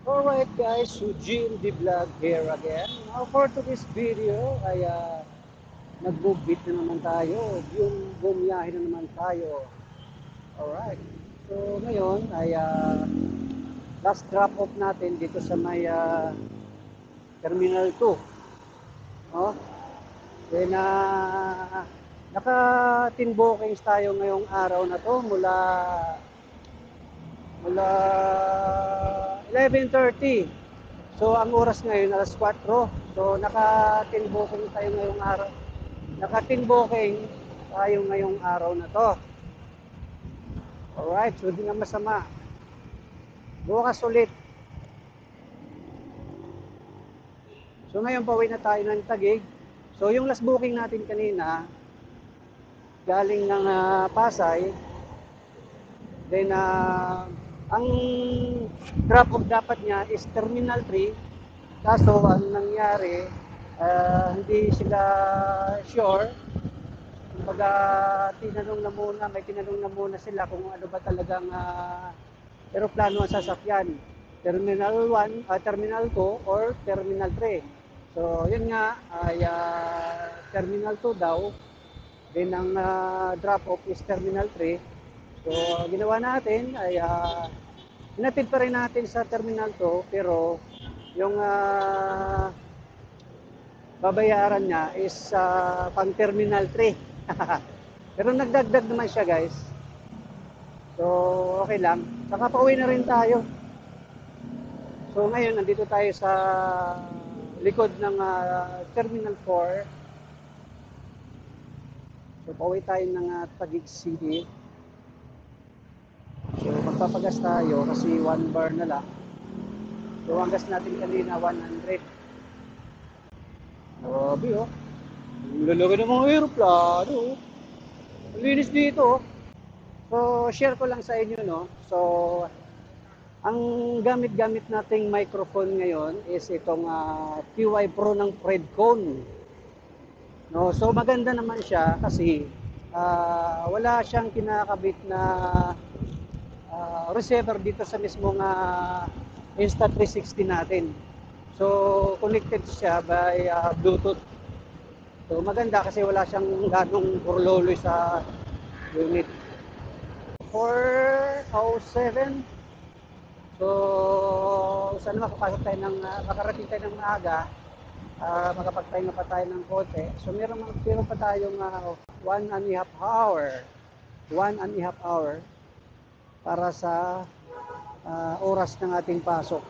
Alright guys, Eugene the Vlog here again. Now for today's video ay nag-bookbit na naman tayo. Yung bumiyahe na naman tayo. Alright. So ngayon ay last drop off natin dito sa may Terminal 2. Oh. Then naka-tin bookings tayo ngayong araw na to mula 11:30. So ang oras ngayon alas 4. So naka-tin booking tayo ngayong araw. Naka-tin booking tayo ngayong araw na to. Alright, so di na masama. Bukas ulit. So ngayon pauwi na tayo ng Taguig. So yung last booking natin kanina galing ng Pasay. Then ang drop off dapat niya is Terminal 3. Kaso ang nangyari, hindi sila sure. Kumbaga may tinanong na muna sila kung ano ba talagang eroplano ang sasakyan. Terminal 1, Terminal 2 or Terminal 3. So yun nga ay Terminal 2 daw. Then ang drop off is Terminal 3. So ginawa natin ay hinatid pa rin natin sa Terminal 2 pero yung babayaran niya is pang Terminal 3. Pero nagdagdag naman siya guys. So okay lang. Saka pauwi na rin tayo. So ngayon nandito tayo sa likod ng Terminal 4. So pauwi tayo ng Taguig City. So magpapagas tayo kasi 1 bar na lang. So ang gas natin kanina 100. Grabe oh. Ang lalaki ng mga aeroplano. Ang linis dito oh. So share ko lang sa inyo no. So ang gamit-gamit nating microphone ngayon is itong TY Pro ng Fredcon. No, so maganda naman siya kasi wala siyang kinakabit na receiver dito sa mismong Insta360 natin. So connected siya by Bluetooth. So maganda kasi wala siyang ganong kurloloy sa unit. 4:07. So sana makapasok tayo makarating tayo ng maaga. Makapagpahinga pa tayo ng konti. So meron pa tayong 1.5 hour. 1.5 hour para sa oras ng ating pasok.